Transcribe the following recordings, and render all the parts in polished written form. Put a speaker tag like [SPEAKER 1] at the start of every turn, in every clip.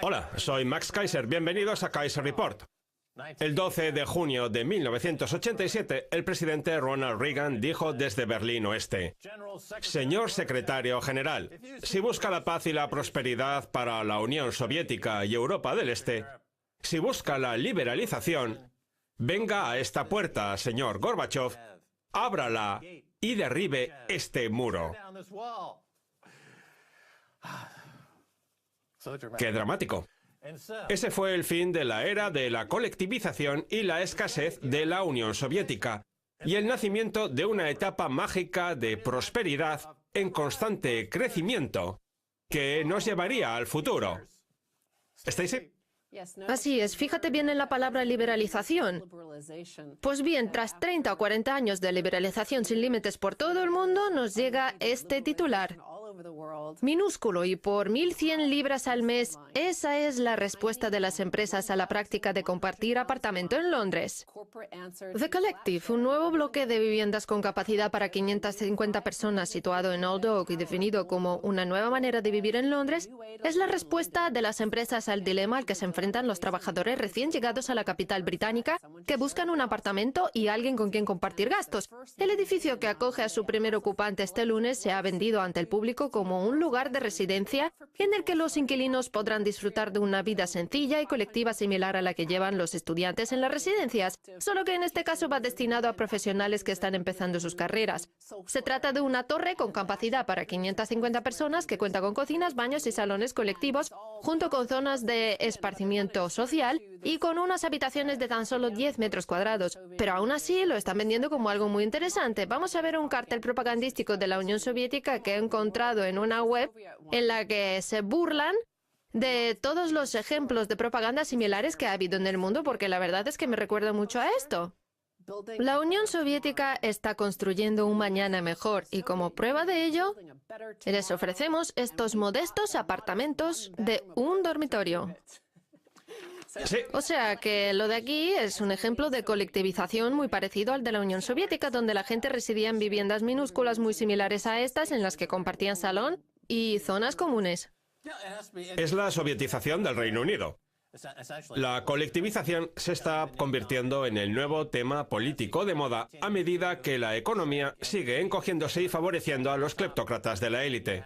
[SPEAKER 1] Hola, soy Max Kaiser. Bienvenidos a Kaiser Report. El 12 de junio de 1987, el presidente Ronald Reagan dijo desde Berlín Oeste: Señor secretario general, si busca la paz y la prosperidad para la Unión Soviética y Europa del Este, si busca la liberalización, venga a esta puerta, señor Gorbachev, ábrala y derribe este muro. ¡Qué dramático! Ese fue el fin de la era de la colectivización y la escasez de la Unión Soviética, y el nacimiento de una etapa mágica de prosperidad en constante crecimiento que nos llevaría al futuro. ¿Stacy?
[SPEAKER 2] Así es, fíjate bien en la palabra liberalización. Pues bien, tras 30 o 40 años de liberalización sin límites por todo el mundo, nos llega este titular. Minúsculo y por 1.100 libras al mes, esa es la respuesta de las empresas a la práctica de compartir apartamento en Londres. The Collective, un nuevo bloque de viviendas con capacidad para 550 personas situado en Old Oak y definido como una nueva manera de vivir en Londres, es la respuesta de las empresas al dilema al que se enfrentan los trabajadores recién llegados a la capital británica que buscan un apartamento y alguien con quien compartir gastos. El edificio que acoge a su primer ocupante este lunes se ha vendido ante el público como un lugar de residencia en el que los inquilinos podrán disfrutar de una vida sencilla y colectiva similar a la que llevan los estudiantes en las residencias, solo que en este caso va destinado a profesionales que están empezando sus carreras. Se trata de una torre con capacidad para 550 personas que cuenta con cocinas, baños y salones colectivos, junto con zonas de esparcimiento social y con unas habitaciones de tan solo 10 metros cuadrados. Pero aún así lo están vendiendo como algo muy interesante. Vamos a ver un cartel propagandístico de la Unión Soviética que he encontrado en una web en la que se burlan de todos los ejemplos de propaganda similares que ha habido en el mundo, porque la verdad es que me recuerda mucho a esto. La Unión Soviética está construyendo un mañana mejor y como prueba de ello, les ofrecemos estos modestos apartamentos de un dormitorio.
[SPEAKER 1] Sí.
[SPEAKER 2] O sea que lo de aquí es un ejemplo de colectivización muy parecido al de la Unión Soviética, donde la gente residía en viviendas minúsculas muy similares a estas, en las que compartían salón y zonas comunes.
[SPEAKER 1] Es la sovietización del Reino Unido. La colectivización se está convirtiendo en el nuevo tema político de moda a medida que la economía sigue encogiéndose y favoreciendo a los cleptócratas de la élite.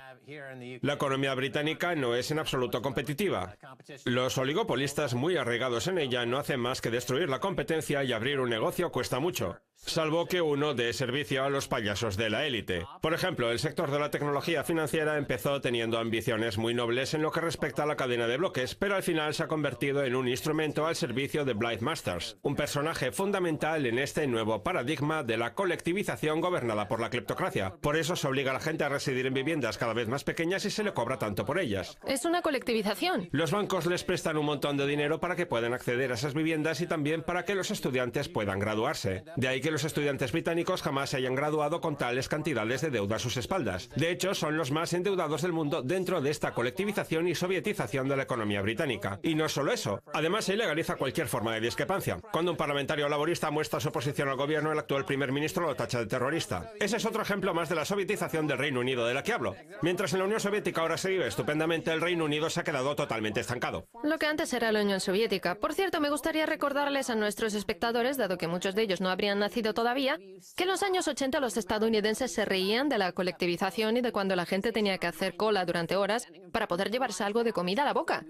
[SPEAKER 1] La economía británica no es en absoluto competitiva. Los oligopolistas muy arraigados en ella no hacen más que destruir la competencia y abrir un negocio cuesta mucho, salvo que uno dé servicio a los payasos de la élite. Por ejemplo, el sector de la tecnología financiera empezó teniendo ambiciones muy nobles en lo que respecta a la cadena de bloques, pero al final se ha convertido en un instrumento al servicio de Blythe Masters, un personaje fundamental en este nuevo paradigma de la colectivización gobernada por la cleptocracia. Por eso se obliga a la gente a residir en viviendas cada vez más pequeñas y se le cobra tanto por ellas.
[SPEAKER 2] Es una colectivización.
[SPEAKER 1] Los bancos les prestan un montón de dinero para que puedan acceder a esas viviendas y también para que los estudiantes puedan graduarse. De ahí que los estudiantes británicos jamás se hayan graduado con tales cantidades de deuda a sus espaldas. De hecho, son los más endeudados del mundo dentro de esta colectivización y sovietización de la economía británica. Y no solo eso, además se ilegaliza cualquier forma de discrepancia. Cuando un parlamentario laborista muestra su oposición al gobierno, el actual primer ministro lo tacha de terrorista. Ese es otro ejemplo más de la sovietización del Reino Unido de la que hablo. Mientras en la Unión Soviética ahora se vive estupendamente, el Reino Unido se ha quedado totalmente estancado.
[SPEAKER 2] Lo que antes era la Unión Soviética. Por cierto, me gustaría recordarles a nuestros espectadores, dado que muchos de ellos no habrían nacido todavía, que en los años 80 los estadounidenses se reían de la colectivización y de cuando la gente tenía que hacer cola durante horas para poder llevarse algo de comida a la boca.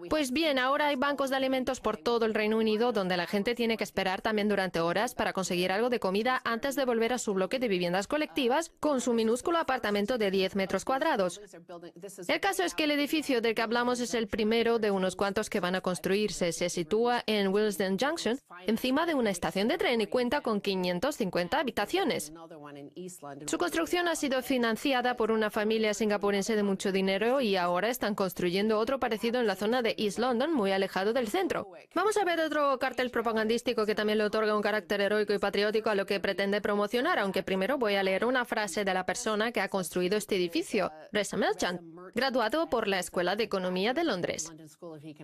[SPEAKER 2] Pues bien, ahora hay bancos de alimentos por todo el Reino Unido donde la gente tiene que esperar también durante horas para conseguir algo de comida antes de volver a su bloque de viviendas colectivas con su minúsculo apartamento de 10 metros cuadrados. El caso es que el edificio del que hablamos es el primero de unos cuantos que van a construirse. Se sitúa en Willesden Junction, encima de una estación de tren y cuenta con 550 habitaciones. Su construcción ha sido financiada por una familia singapurense de mucho dinero y ahora están construyendo otro parecido en la zona zona de East London, muy alejado del centro. Vamos a ver otro cartel propagandístico que también le otorga un carácter heroico y patriótico a lo que pretende promocionar, aunque primero voy a leer una frase de la persona que ha construido este edificio, Reza Merchant, graduado por la Escuela de Economía de Londres.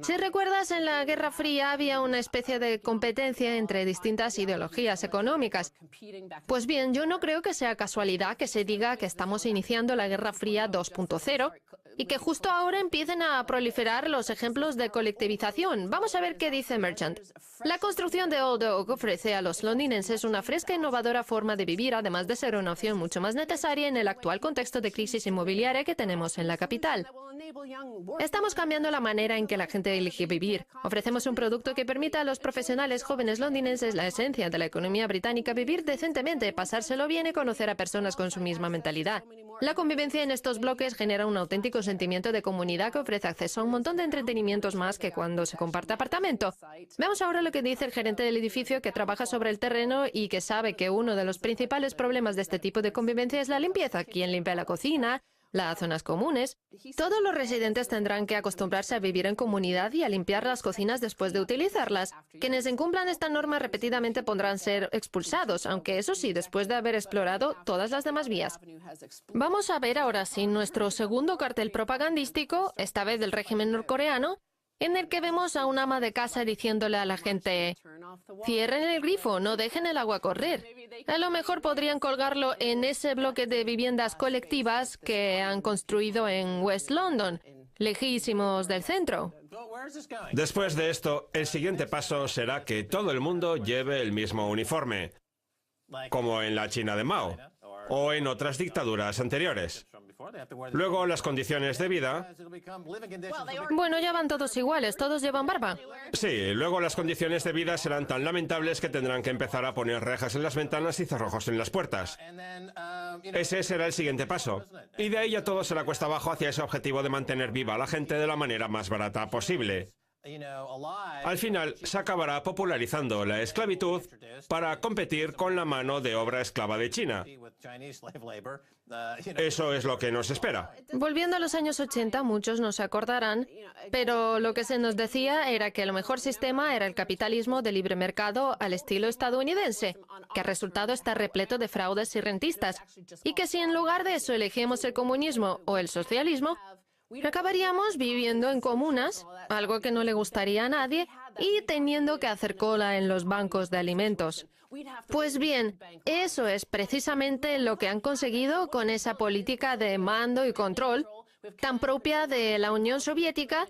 [SPEAKER 2] Si recuerdas, en la Guerra Fría había una especie de competencia entre distintas ideologías económicas. Pues bien, yo no creo que sea casualidad que se diga que estamos iniciando la Guerra Fría 2.0 y que justo ahora empiecen a proliferar los ejemplos de colectivización. Vamos a ver qué dice Merchant. La construcción de Old Oak ofrece a los londinenses una fresca e innovadora forma de vivir, además de ser una opción mucho más necesaria en el actual contexto de crisis inmobiliaria que tenemos en la capital. Estamos cambiando la manera en que la gente elige vivir. Ofrecemos un producto que permita a los profesionales jóvenes londinenses, la esencia de la economía británica, vivir decentemente, pasárselo bien y conocer a personas con su misma mentalidad. La convivencia en estos bloques genera un auténtico sentimiento de comunidad que ofrece acceso a un montón de entretenimientos más que cuando se comparte apartamento. Veamos ahora lo que dice el gerente del edificio, que trabaja sobre el terreno y que sabe que uno de los principales problemas de este tipo de convivencia es la limpieza. ¿Quién limpia la cocina? Las zonas comunes. Todos los residentes tendrán que acostumbrarse a vivir en comunidad y a limpiar las cocinas después de utilizarlas. Quienes incumplan esta norma repetidamente podrán ser expulsados, aunque eso sí, después de haber explorado todas las demás vías. Vamos a ver ahora sí nuestro segundo cartel propagandístico, esta vez del régimen norcoreano, en el que vemos a un ama de casa diciéndole a la gente: cierren el grifo, no dejen el agua correr. A lo mejor podrían colgarlo en ese bloque de viviendas colectivas que han construido en West London, lejísimos del centro.
[SPEAKER 1] Después de esto, el siguiente paso será que todo el mundo lleve el mismo uniforme, como en la China de Mao o en otras dictaduras anteriores. Luego, las condiciones de vida.
[SPEAKER 2] Bueno, ya van todos iguales, todos llevan barba.
[SPEAKER 1] Sí, luego las condiciones de vida serán tan lamentables que tendrán que empezar a poner rejas en las ventanas y cerrojos en las puertas. Ese será el siguiente paso. Y de ahí ya todo será cuesta abajo hacia ese objetivo de mantener viva a la gente de la manera más barata posible. Al final, se acabará popularizando la esclavitud para competir con la mano de obra esclava de China. Eso es lo que nos espera.
[SPEAKER 2] Volviendo a los años 80, muchos no se acordarán, pero lo que se nos decía era que el mejor sistema era el capitalismo de libre mercado al estilo estadounidense, que el resultado está repleto de fraudes y rentistas, y que si en lugar de eso elegíamos el comunismo o el socialismo, acabaríamos viviendo en comunas, algo que no le gustaría a nadie, y teniendo que hacer cola en los bancos de alimentos. Pues bien, eso es precisamente lo que han conseguido con esa política de mando y control tan propia de la Unión Soviética,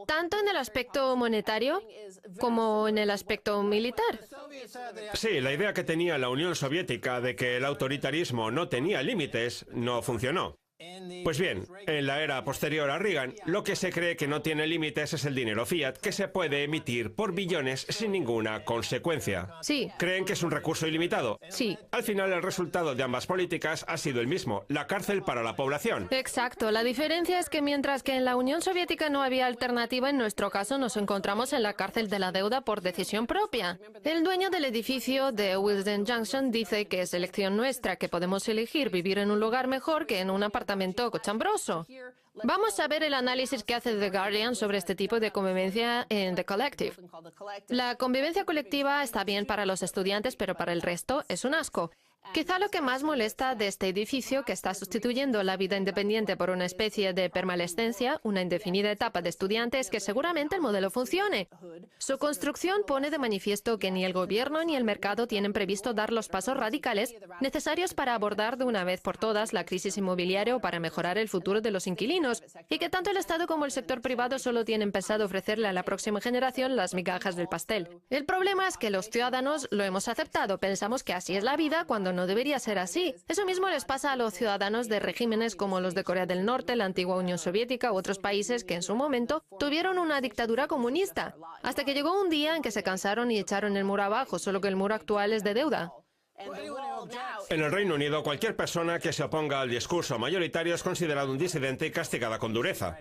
[SPEAKER 2] tanto en el aspecto monetario como en el aspecto militar.
[SPEAKER 1] Sí, la idea que tenía la Unión Soviética de que el autoritarismo no tenía límites no funcionó. Pues bien, en la era posterior a Reagan, lo que se cree que no tiene límites es el dinero fiat, que se puede emitir por billones sin ninguna consecuencia.
[SPEAKER 2] Sí.
[SPEAKER 1] ¿Creen que es un recurso ilimitado?
[SPEAKER 2] Sí.
[SPEAKER 1] Al final, el resultado de ambas políticas ha sido el mismo: la cárcel para la población.
[SPEAKER 2] Exacto. La diferencia es que mientras que en la Unión Soviética no había alternativa, en nuestro caso nos encontramos en la cárcel de la deuda por decisión propia. El dueño del edificio de Willesden Junction dice que es elección nuestra, que podemos elegir vivir en un lugar mejor que en un apartamento cochambroso. Vamos a ver el análisis que hace The Guardian sobre este tipo de convivencia en The Collective. La convivencia colectiva está bien para los estudiantes, pero para el resto es un asco. Quizá lo que más molesta de este edificio, que está sustituyendo la vida independiente por una especie de permanescencia, una indefinida etapa de estudiante, es que seguramente el modelo funcione. Su construcción pone de manifiesto que ni el gobierno ni el mercado tienen previsto dar los pasos radicales necesarios para abordar de una vez por todas la crisis inmobiliaria o para mejorar el futuro de los inquilinos, y que tanto el Estado como el sector privado solo tienen pensado ofrecerle a la próxima generación las migajas del pastel. El problema es que los ciudadanos lo hemos aceptado, pensamos que así es la vida cuando no debería ser así. Eso mismo les pasa a los ciudadanos de regímenes como los de Corea del Norte, la antigua Unión Soviética u otros países que en su momento tuvieron una dictadura comunista, hasta que llegó un día en que se cansaron y echaron el muro abajo, solo que el muro actual es de deuda.
[SPEAKER 1] En el Reino Unido, cualquier persona que se oponga al discurso mayoritario es considerado un disidente y castigada con dureza.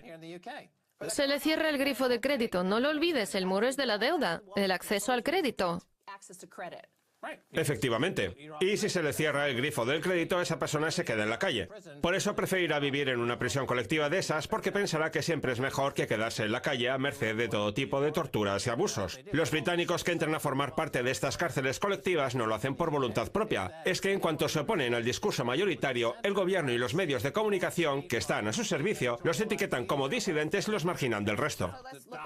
[SPEAKER 2] Se le cierra el grifo de crédito. No lo olvides, el muro es de la deuda, el acceso al crédito.
[SPEAKER 1] Efectivamente. Y si se le cierra el grifo del crédito, esa persona se queda en la calle. Por eso preferirá vivir en una prisión colectiva de esas, porque pensará que siempre es mejor que quedarse en la calle a merced de todo tipo de torturas y abusos. Los británicos que entran a formar parte de estas cárceles colectivas no lo hacen por voluntad propia. Es que en cuanto se oponen al discurso mayoritario, el gobierno y los medios de comunicación que están a su servicio los etiquetan como disidentes y los marginan del resto.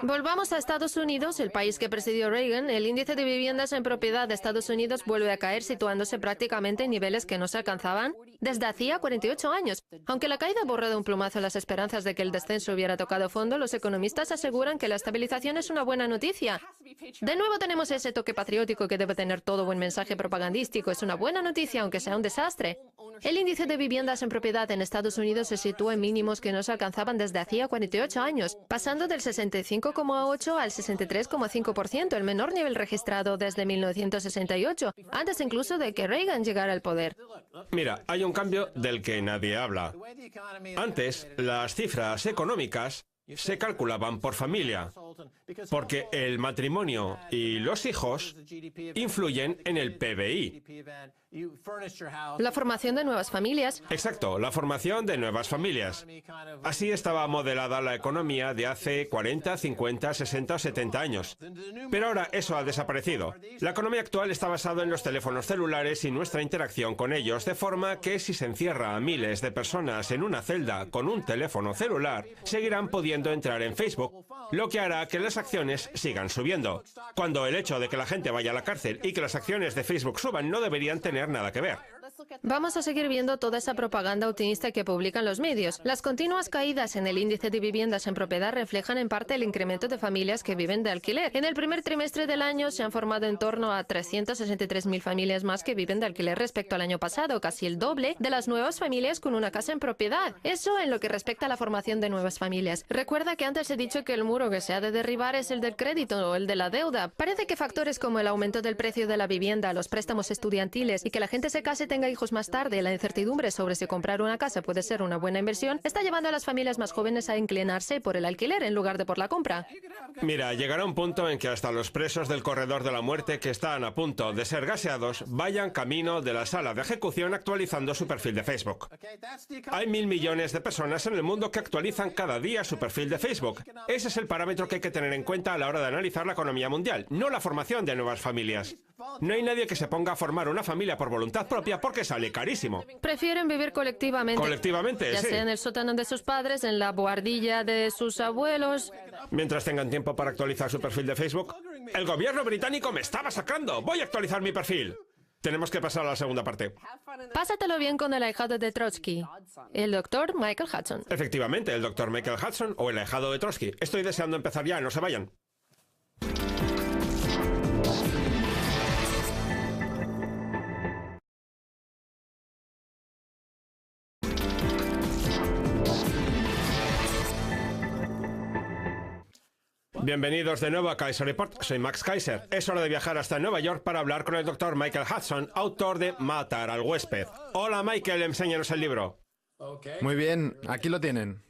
[SPEAKER 2] Volvamos a Estados Unidos, el país que presidió Reagan. El índice de viviendas en propiedad de Estados Unidos vuelve a caer, situándose prácticamente en niveles que no se alcanzaban desde hacía 48 años. Aunque la caída borró de un plumazo las esperanzas de que el descenso hubiera tocado fondo, los economistas aseguran que la estabilización es una buena noticia. De nuevo tenemos ese toque patriótico que debe tener todo buen mensaje propagandístico. Es una buena noticia, aunque sea un desastre. El índice de viviendas en propiedad en Estados Unidos se sitúa en mínimos que no se alcanzaban desde hacía 48 años, pasando del 65,8 al 63,5%, el menor nivel registrado desde 1968, antes incluso de que Reagan llegara al poder.
[SPEAKER 1] Mira, hay un cambio del que nadie habla. Antes, las cifras económicas se calculaban por familia, porque el matrimonio y los hijos influyen en el PBI.
[SPEAKER 2] La formación de nuevas familias.
[SPEAKER 1] Exacto, la formación de nuevas familias. Así estaba modelada la economía de hace 40, 50, 60 o 70 años. Pero ahora eso ha desaparecido. La economía actual está basada en los teléfonos celulares y nuestra interacción con ellos, de forma que si se encierra a miles de personas en una celda con un teléfono celular, seguirán pudiendo entrar en Facebook, lo que hará que las acciones sigan subiendo. Cuando el hecho de que la gente vaya a la cárcel y que las acciones de Facebook suban no deberían tener nada que ver.
[SPEAKER 2] Vamos a seguir viendo toda esa propaganda optimista que publican los medios. Las continuas caídas en el índice de viviendas en propiedad reflejan en parte el incremento de familias que viven de alquiler. En el primer trimestre del año se han formado en torno a 363.000 familias más que viven de alquiler respecto al año pasado, casi el doble de las nuevas familias con una casa en propiedad. Eso en lo que respecta a la formación de nuevas familias. Recuerda que antes he dicho que el muro que se ha de derribar es el del crédito o el de la deuda. Parece que factores como el aumento del precio de la vivienda, los préstamos estudiantiles y que la gente se case, tenga hijos más tarde, la incertidumbre sobre si comprar una casa puede ser una buena inversión, está llevando a las familias más jóvenes a inclinarse por el alquiler en lugar de por la compra.
[SPEAKER 1] Mira, llegará un punto en que hasta los presos del corredor de la muerte que están a punto de ser gaseados vayan camino de la sala de ejecución actualizando su perfil de Facebook. Hay 1.000 millones de personas en el mundo que actualizan cada día su perfil de Facebook. Ese es el parámetro que hay que tener en cuenta a la hora de analizar la economía mundial, no la formación de nuevas familias. No hay nadie que se ponga a formar una familia por voluntad propia porque sale carísimo.
[SPEAKER 2] Prefieren vivir colectivamente.
[SPEAKER 1] Colectivamente,
[SPEAKER 2] ya
[SPEAKER 1] sí.
[SPEAKER 2] sea en el sótano de sus padres, en la buhardilla de sus abuelos.
[SPEAKER 1] Mientras tengan tiempo para actualizar su perfil de Facebook. El gobierno británico me está masacrando. Voy a actualizar mi perfil. Tenemos que pasar a la segunda parte.
[SPEAKER 2] Pásatelo bien con el ahijado de Trotsky, el doctor Michael Hudson.
[SPEAKER 1] Efectivamente, el doctor Michael Hudson o el ahijado de Trotsky. Estoy deseando empezar ya, no se vayan. Bienvenidos de nuevo a Kaiser Report, soy Max Kaiser. Es hora de viajar hasta Nueva York para hablar con el Dr. Michael Hudson, autor de Matar al huésped. Hola Michael, enséñanos el libro.
[SPEAKER 3] Muy bien, aquí lo tienen.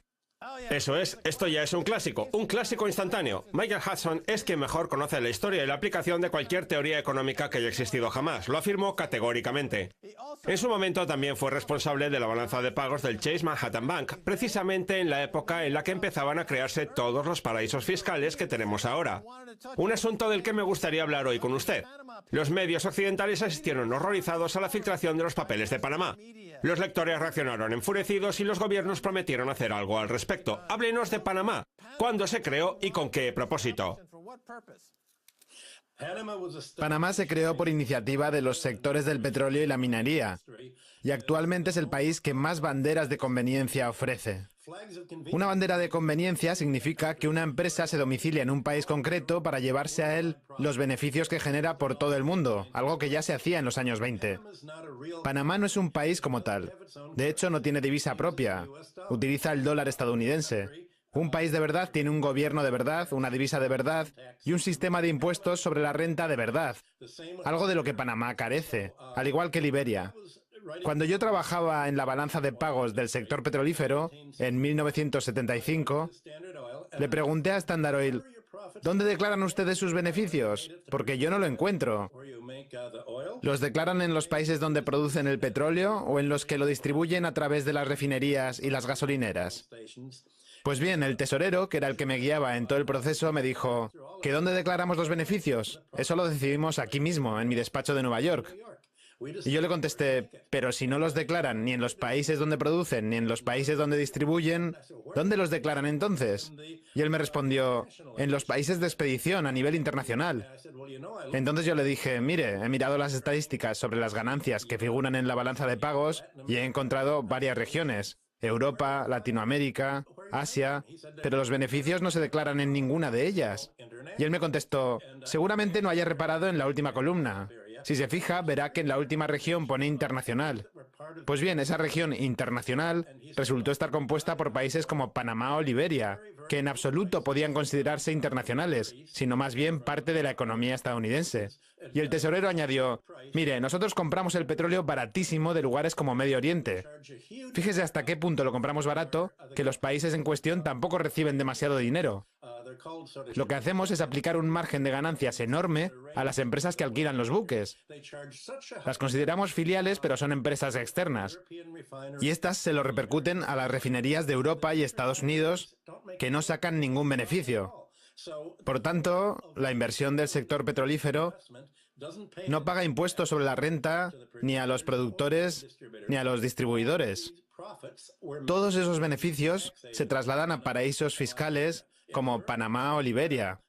[SPEAKER 1] Eso es, esto ya es un clásico instantáneo. Michael Hudson es quien mejor conoce la historia y la aplicación de cualquier teoría económica que haya existido jamás, lo afirmó categóricamente. En su momento también fue responsable de la balanza de pagos del Chase Manhattan Bank, precisamente en la época en la que empezaban a crearse todos los paraísos fiscales que tenemos ahora. Un asunto del que me gustaría hablar hoy con usted. Los medios occidentales asistieron horrorizados a la filtración de los papeles de Panamá. Los lectores reaccionaron enfurecidos y los gobiernos prometieron hacer algo al respecto. Háblenos de Panamá. ¿Cuándo se creó y con qué propósito?
[SPEAKER 3] Panamá se creó por iniciativa de los sectores del petróleo y la minería, y actualmente es el país que más banderas de conveniencia ofrece. Una bandera de conveniencia significa que una empresa se domicilia en un país concreto para llevarse a él los beneficios que genera por todo el mundo, algo que ya se hacía en los años 20. Panamá no es un país como tal. De hecho, no tiene divisa propia. Utiliza el dólar estadounidense. Un país de verdad tiene un gobierno de verdad, una divisa de verdad y un sistema de impuestos sobre la renta de verdad. Algo de lo que Panamá carece, al igual que Liberia. Cuando yo trabajaba en la balanza de pagos del sector petrolífero, en 1975, le pregunté a Standard Oil, ¿Dónde declaran ustedes sus beneficios? Porque yo no lo encuentro. ¿Los declaran en los países donde producen el petróleo o en los que lo distribuyen a través de las refinerías y las gasolineras? Pues bien, el tesorero, que era el que me guiaba en todo el proceso, me dijo, ¿que dónde declaramos los beneficios? Eso lo decidimos aquí mismo, en mi despacho de Nueva York. Y yo le contesté, pero si no los declaran ni en los países donde producen, ni en los países donde distribuyen, ¿dónde los declaran entonces? Y él me respondió, en los países de expedición a nivel internacional. Entonces yo le dije, mire, he mirado las estadísticas sobre las ganancias que figuran en la balanza de pagos y he encontrado varias regiones, Europa, Latinoamérica, Asia, pero los beneficios no se declaran en ninguna de ellas. Y él me contestó, seguramente no haya reparado en la última columna. Si se fija, verá que en la última región pone internacional. Pues bien, esa región internacional resultó estar compuesta por países como Panamá o Liberia, que en absoluto podían considerarse internacionales, sino más bien parte de la economía estadounidense. Y el tesorero añadió, mire, nosotros compramos el petróleo baratísimo de lugares como Medio Oriente. Fíjese hasta qué punto lo compramos barato, que los países en cuestión tampoco reciben demasiado dinero. Lo que hacemos es aplicar un margen de ganancias enorme a las empresas que alquilan los buques. Las consideramos filiales, pero son empresas externas. Y estas se lo repercuten a las refinerías de Europa y Estados Unidos, que no sacan ningún beneficio. Por tanto, la inversión del sector petrolífero no paga impuestos sobre la renta ni a los productores ni a los distribuidores. Todos esos beneficios se trasladan a paraísos fiscales como Panamá o Liberia.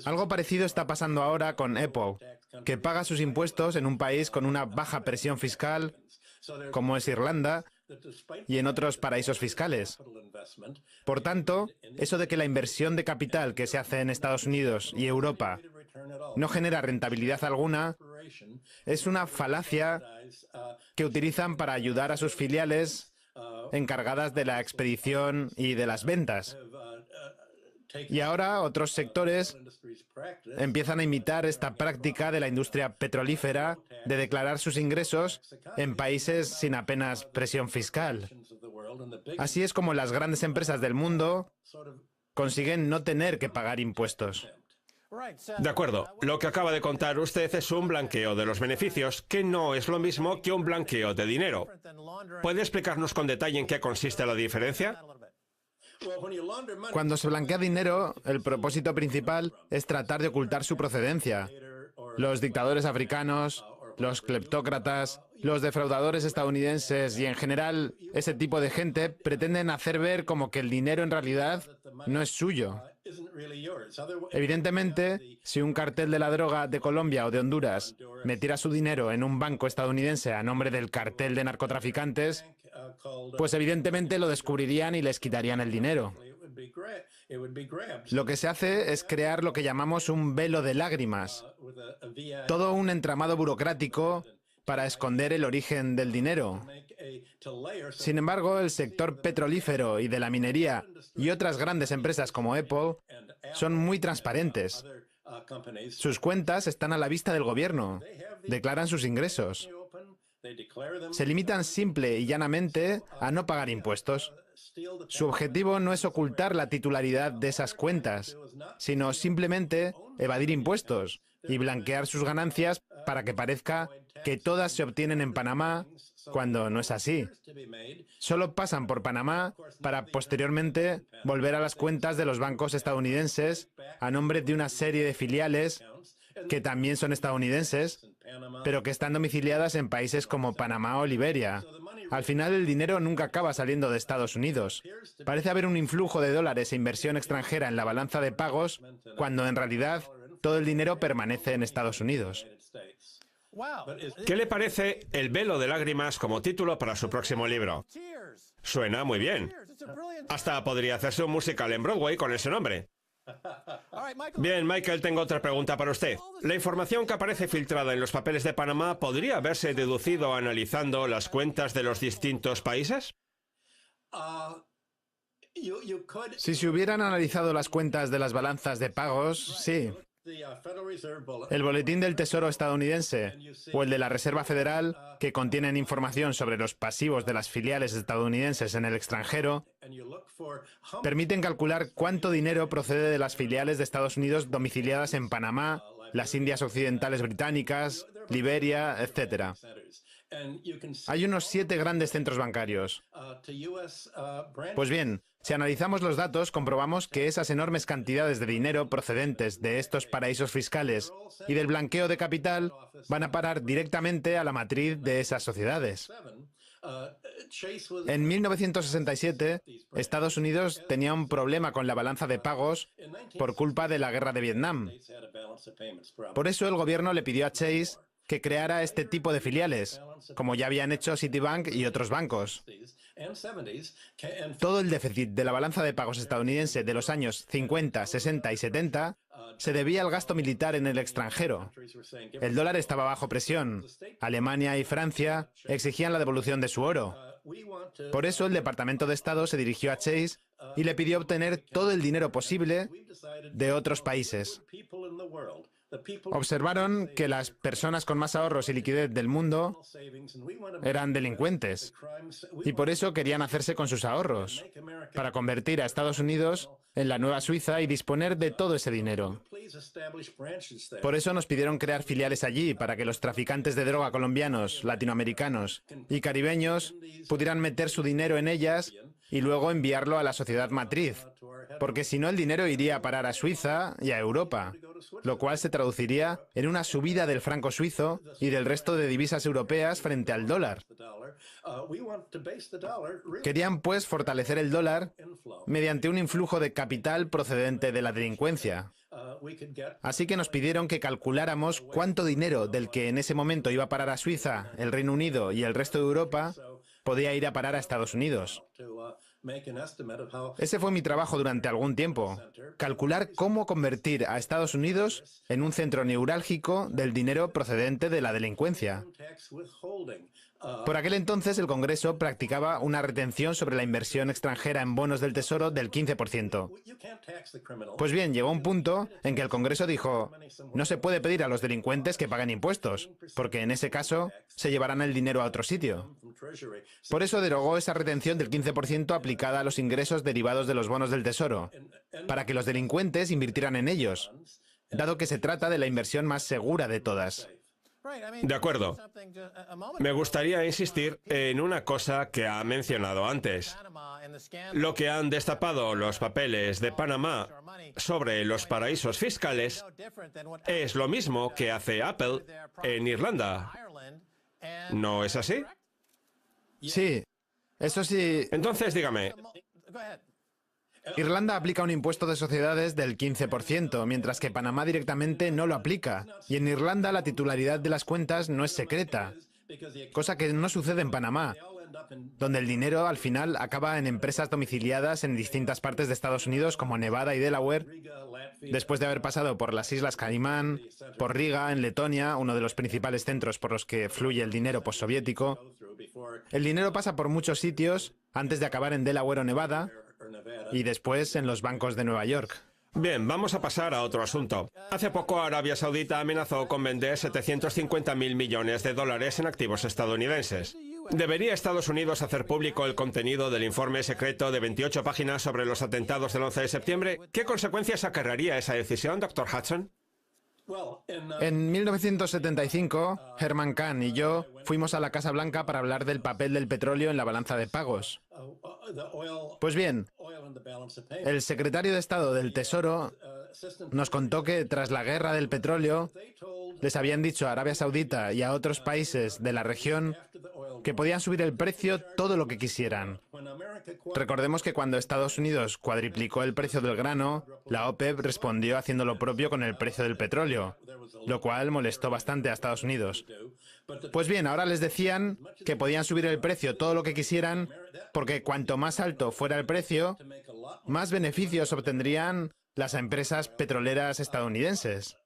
[SPEAKER 3] Algo parecido está pasando ahora con Apple, que paga sus impuestos en un país con una baja presión fiscal, como es Irlanda, y en otros paraísos fiscales. Por tanto, eso de que la inversión de capital que se hace en Estados Unidos y Europa no genera rentabilidad alguna es una falacia que utilizan para ayudar a sus filiales encargadas de la expedición y de las ventas. Y ahora otros sectores empiezan a imitar esta práctica de la industria petrolífera de declarar sus ingresos en países sin apenas presión fiscal. Así es como las grandes empresas del mundo consiguen no tener que pagar impuestos.
[SPEAKER 1] De acuerdo. Lo que acaba de contar usted es un blanqueo de los beneficios, que no es lo mismo que un blanqueo de dinero. ¿Puede explicarnos con detalle en qué consiste la diferencia?
[SPEAKER 3] Cuando se blanquea dinero, el propósito principal es tratar de ocultar su procedencia. Los dictadores africanos, los cleptócratas, los defraudadores estadounidenses y en general ese tipo de gente pretenden hacer ver como que el dinero en realidad no es suyo. Evidentemente, si un cartel de la droga de Colombia o de Honduras metiera su dinero en un banco estadounidense a nombre del cartel de narcotraficantes, pues evidentemente lo descubrirían y les quitarían el dinero. Lo que se hace es crear lo que llamamos un velo de lágrimas, todo un entramado burocrático para esconder el origen del dinero. Sin embargo, el sector petrolífero y de la minería y otras grandes empresas como Apple son muy transparentes. Sus cuentas están a la vista del gobierno, declaran sus ingresos. Se limitan simple y llanamente a no pagar impuestos. Su objetivo no es ocultar la titularidad de esas cuentas, sino simplemente evadir impuestos y blanquear sus ganancias para que parezca que todas se obtienen en Panamá, cuando no es así. Solo pasan por Panamá para posteriormente volver a las cuentas de los bancos estadounidenses a nombre de una serie de filiales que también son estadounidenses, pero que están domiciliadas en países como Panamá o Liberia. Al final el dinero nunca acaba saliendo de Estados Unidos. Parece haber un influjo de dólares e inversión extranjera en la balanza de pagos, cuando en realidad todo el dinero permanece en Estados Unidos.
[SPEAKER 1] ¿Qué le parece El velo de lágrimas como título para su próximo libro? Suena muy bien. Hasta podría hacerse un musical en Broadway con ese nombre. Bien, Michael, tengo otra pregunta para usted. ¿La información que aparece filtrada en los papeles de Panamá podría haberse deducido analizando las cuentas de los distintos países?
[SPEAKER 3] Si se hubieran analizado las cuentas de las balanzas de pagos, sí. El Boletín del Tesoro estadounidense o el de la Reserva Federal, que contienen información sobre los pasivos de las filiales estadounidenses en el extranjero, permiten calcular cuánto dinero procede de las filiales de Estados Unidos domiciliadas en Panamá, las Indias Occidentales Británicas, Liberia, etc. Hay unos 7 grandes centros bancarios. Pues bien, si analizamos los datos, comprobamos que esas enormes cantidades de dinero procedentes de estos paraísos fiscales y del blanqueo de capital van a parar directamente a la matriz de esas sociedades. En 1967, Estados Unidos tenía un problema con la balanza de pagos por culpa de la guerra de Vietnam. Por eso el gobierno le pidió a Chase que creara este tipo de filiales, como ya habían hecho Citibank y otros bancos. Todo el déficit de la balanza de pagos estadounidense de los años 50, 60 y 70 se debía al gasto militar en el extranjero. El dólar estaba bajo presión. Alemania y Francia exigían la devolución de su oro. Por eso el Departamento de Estado se dirigió a Chase y le pidió obtener todo el dinero posible de otros países. Observaron que las personas con más ahorros y liquidez del mundo eran delincuentes y por eso querían hacerse con sus ahorros, para convertir a Estados Unidos en la nueva Suiza y disponer de todo ese dinero. Por eso nos pidieron crear filiales allí, para que los traficantes de droga colombianos, latinoamericanos y caribeños pudieran meter su dinero en ellas y luego enviarlo a la sociedad matriz, porque si no el dinero iría a parar a Suiza y a Europa, lo cual se traduciría en una subida del franco suizo y del resto de divisas europeas frente al dólar. Querían, pues, fortalecer el dólar mediante un influjo de capital procedente de la delincuencia. Así que nos pidieron que calculáramos cuánto dinero del que en ese momento iba a parar a Suiza, el Reino Unido y el resto de Europa podía ir a parar a Estados Unidos. Ese fue mi trabajo durante algún tiempo, calcular cómo convertir a Estados Unidos en un centro neurálgico del dinero procedente de la delincuencia. Por aquel entonces el Congreso practicaba una retención sobre la inversión extranjera en bonos del Tesoro del 15%. Pues bien, llegó un punto en que el Congreso dijo, no se puede pedir a los delincuentes que paguen impuestos, porque en ese caso se llevarán el dinero a otro sitio. Por eso derogó esa retención del 15% aplicada a los ingresos derivados de los bonos del Tesoro, para que los delincuentes invirtieran en ellos, dado que se trata de la inversión más segura de todas.
[SPEAKER 1] De acuerdo. Me gustaría insistir en una cosa que ha mencionado antes. Lo que han destapado los papeles de Panamá sobre los paraísos fiscales es lo mismo que hace Apple en Irlanda. ¿No es así?
[SPEAKER 3] Sí, eso sí.
[SPEAKER 1] Entonces, dígame.
[SPEAKER 3] Irlanda aplica un impuesto de sociedades del 15%, mientras que Panamá directamente no lo aplica. Y en Irlanda la titularidad de las cuentas no es secreta, cosa que no sucede en Panamá, donde el dinero al final acaba en empresas domiciliadas en distintas partes de Estados Unidos como Nevada y Delaware, después de haber pasado por las Islas Caimán, por Riga, en Letonia, uno de los principales centros por los que fluye el dinero postsoviético. El dinero pasa por muchos sitios antes de acabar en Delaware o Nevada, y después en los bancos de Nueva York.
[SPEAKER 1] Bien, vamos a pasar a otro asunto. Hace poco Arabia Saudita amenazó con vender 750.000 millones de dólares en activos estadounidenses. ¿Debería Estados Unidos hacer público el contenido del informe secreto de 28 páginas sobre los atentados del 11 de septiembre? ¿Qué consecuencias acarrearía esa decisión, Dr. Hudson?
[SPEAKER 3] En 1975, Herman Kahn y yo fuimos a la Casa Blanca para hablar del papel del petróleo en la balanza de pagos. Pues bien, el secretario de Estado del Tesoro nos contó que tras la guerra del petróleo les habían dicho a Arabia Saudita y a otros países de la región que podían subir el precio todo lo que quisieran. Recordemos que cuando Estados Unidos cuadriplicó el precio del grano, la OPEP respondió haciendo lo propio con el precio del petróleo, lo cual molestó bastante a Estados Unidos. Pues bien, ahora les decían que podían subir el precio todo lo que quisieran, porque cuanto más alto fuera el precio, más beneficios obtendrían las empresas petroleras estadounidenses.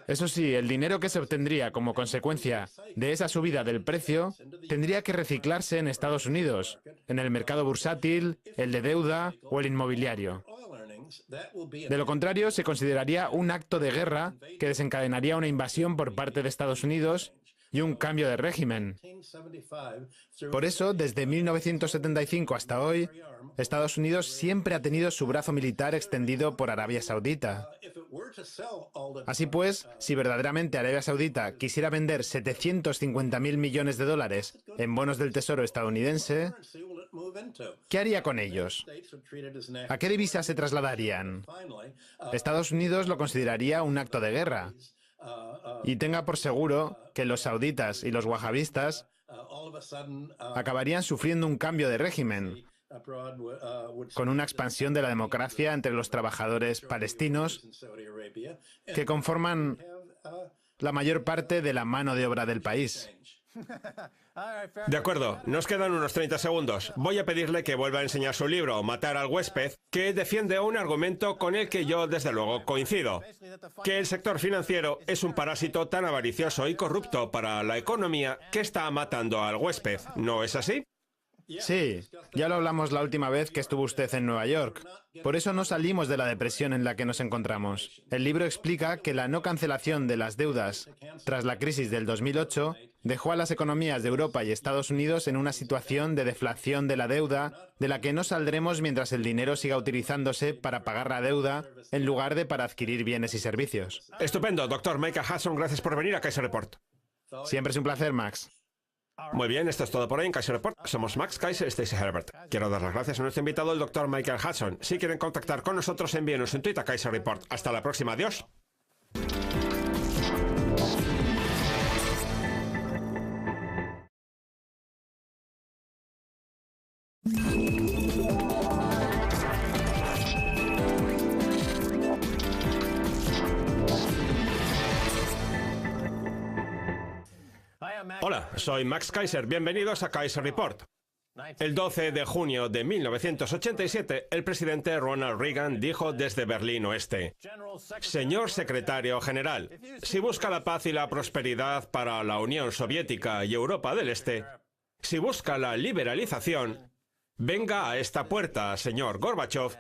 [SPEAKER 3] Eso sí, el dinero que se obtendría como consecuencia de esa subida del precio tendría que reciclarse en Estados Unidos, en el mercado bursátil, el de deuda o el inmobiliario. De lo contrario, se consideraría un acto de guerra que desencadenaría una invasión por parte de Estados Unidos y un cambio de régimen. Por eso, desde 1975 hasta hoy, Estados Unidos siempre ha tenido su brazo militar extendido por Arabia Saudita. Así pues, si verdaderamente Arabia Saudita quisiera vender 750.000 millones de dólares en bonos del Tesoro estadounidense, ¿qué haría con ellos? ¿A qué divisa se trasladarían? Estados Unidos lo consideraría un acto de guerra. Y tenga por seguro que los sauditas y los wahabistas acabarían sufriendo un cambio de régimen, con una expansión de la democracia entre los trabajadores palestinos que conforman la mayor parte de la mano de obra del país.
[SPEAKER 1] De acuerdo, nos quedan unos 30 segundos. Voy a pedirle que vuelva a enseñar su libro, Matar al huésped, que defiende un argumento con el que yo desde luego coincido. Que el sector financiero es un parásito tan avaricioso y corrupto para la economía que está matando al huésped. ¿No es así?
[SPEAKER 3] Sí, ya lo hablamos la última vez que estuvo usted en Nueva York. Por eso no salimos de la depresión en la que nos encontramos. El libro explica que la no cancelación de las deudas tras la crisis del 2008 dejó a las economías de Europa y Estados Unidos en una situación de deflación de la deuda, de la que no saldremos mientras el dinero siga utilizándose para pagar la deuda en lugar de para adquirir bienes y servicios.
[SPEAKER 1] Estupendo, doctor Michael Hudson, gracias por venir a Kaiser Report.
[SPEAKER 3] Siempre es un placer, Max.
[SPEAKER 1] Muy bien, esto es todo por hoy en Kaiser Report. Somos Max Kaiser y Stacey Herbert. Quiero dar las gracias a nuestro invitado, el doctor Michael Hudson. Si quieren contactar con nosotros, envíenos un tuit a Kaiser Report. Hasta la próxima, adiós. Hola, soy Max Kaiser. Bienvenidos a Kaiser Report. El 12 de junio de 1987, el presidente Ronald Reagan dijo desde Berlín Oeste: Señor secretario general, si busca la paz y la prosperidad para la Unión Soviética y Europa del Este, si busca la liberalización, venga a esta puerta, señor Gorbachev,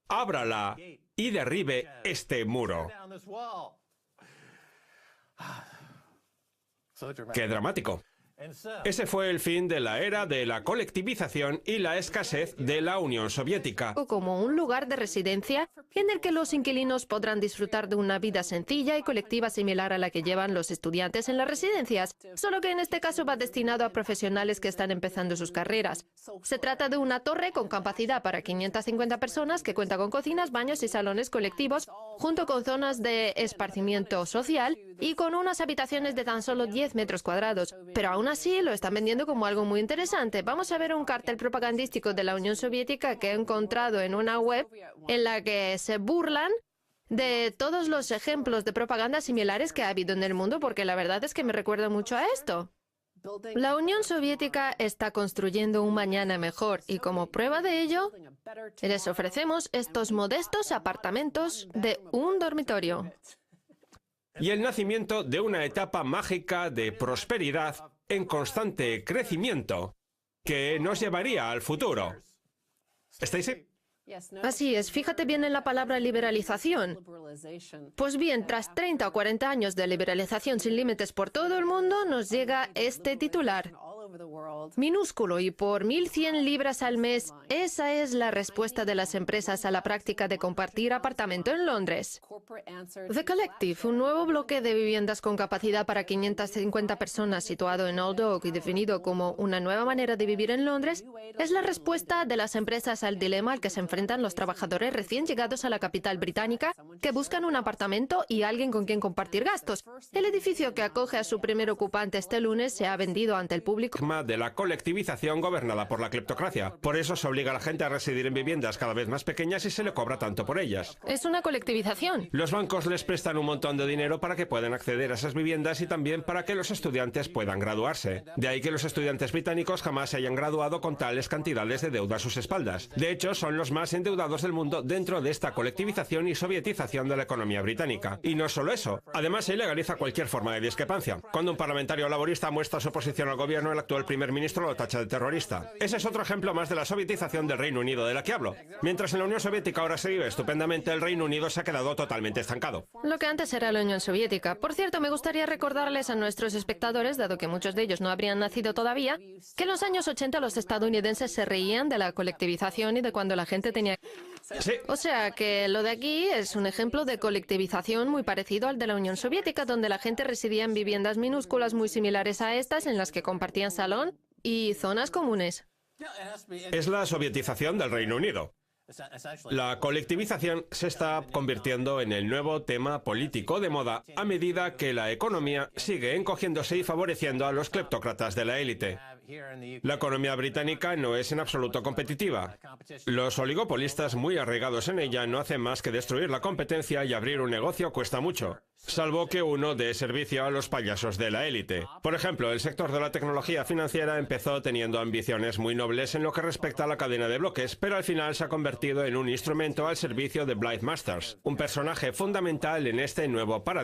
[SPEAKER 1] ábrala y derribe este muro. ¡Qué dramático! Ese fue el fin de la era de la colectivización y la escasez de la Unión Soviética.
[SPEAKER 2] Como un lugar de residencia en el que los inquilinos podrán disfrutar de una vida sencilla y colectiva similar a la que llevan los estudiantes en las residencias, solo que en este caso va destinado a profesionales que están empezando sus carreras. Se trata de una torre con capacidad para 550 personas que cuenta con cocinas, baños y salones colectivos, junto con zonas de esparcimiento social y con unas habitaciones de tan solo 10 metros cuadrados. Pero aún así lo están vendiendo como algo muy interesante. Vamos a ver un cartel propagandístico de la Unión Soviética que he encontrado en una web en la que se burlan de todos los ejemplos de propaganda similares que ha habido en el mundo, porque la verdad es que me recuerda mucho a esto. La Unión Soviética está construyendo un mañana mejor y como prueba de ello, les ofrecemos estos modestos apartamentos de un dormitorio.
[SPEAKER 1] Y el nacimiento de una etapa mágica de prosperidad en constante crecimiento que nos llevaría al futuro. ¿Stacey?
[SPEAKER 2] Así es, fíjate bien en la palabra liberalización. Pues bien, tras 30 o 40 años de liberalización sin límites por todo el mundo, nos llega este titular. Minúsculo y por 1.100 libras al mes, esa es la respuesta de las empresas a la práctica de compartir apartamento en Londres. The Collective, un nuevo bloque de viviendas con capacidad para 550 personas situado en Old Oak y definido como una nueva manera de vivir en Londres, es la respuesta de las empresas al dilema al que se enfrentan los trabajadores recién llegados a la capital británica que buscan un apartamento y alguien con quien compartir gastos. El edificio que acoge a su primer ocupante este lunes se ha vendido ante el público
[SPEAKER 1] de la colectivización gobernada por la cleptocracia. Por eso se obliga a la gente a residir en viviendas cada vez más pequeñas y se le cobra tanto por ellas.
[SPEAKER 2] Es una colectivización.
[SPEAKER 1] Los bancos les prestan un montón de dinero para que puedan acceder a esas viviendas y también para que los estudiantes puedan graduarse. De ahí que los estudiantes británicos jamás se hayan graduado con tales cantidades de deuda a sus espaldas. De hecho, son los más endeudados del mundo dentro de esta colectivización y sovietización de la economía británica. Y no solo eso, además se ilegaliza cualquier forma de discrepancia. Cuando un parlamentario laborista muestra su oposición al gobierno, el actual primer primer ministro lo tacha de terrorista. Ese es otro ejemplo más de la sovietización del Reino Unido de la que hablo. Mientras en la Unión Soviética ahora se vive estupendamente, el Reino Unido se ha quedado totalmente estancado.
[SPEAKER 2] Lo que antes era la Unión Soviética. Por cierto, me gustaría recordarles a nuestros espectadores, dado que muchos de ellos no habrían nacido todavía, que en los años 80 los estadounidenses se reían de la colectivización y de cuando la gente tenía...
[SPEAKER 1] Sí.
[SPEAKER 2] O sea que lo de aquí es un ejemplo de colectivización muy parecido al de la Unión Soviética, donde la gente residía en viviendas minúsculas muy similares a estas, en las que compartían salón y zonas comunes.
[SPEAKER 1] Es la sovietización del Reino Unido. La colectivización se está convirtiendo en el nuevo tema político de moda a medida que la economía sigue encogiéndose y favoreciendo a los cleptócratas de la élite. La economía británica no es en absoluto competitiva. Los oligopolistas muy arraigados en ella no hacen más que destruir la competencia y abrir un negocio cuesta mucho, salvo que uno dé servicio a los payasos de la élite. Por ejemplo, el sector de la tecnología financiera empezó teniendo ambiciones muy nobles en lo que respecta a la cadena de bloques, pero al final se ha convertido en un instrumento al servicio de Blythe Masters, un personaje fundamental en este nuevo paradigma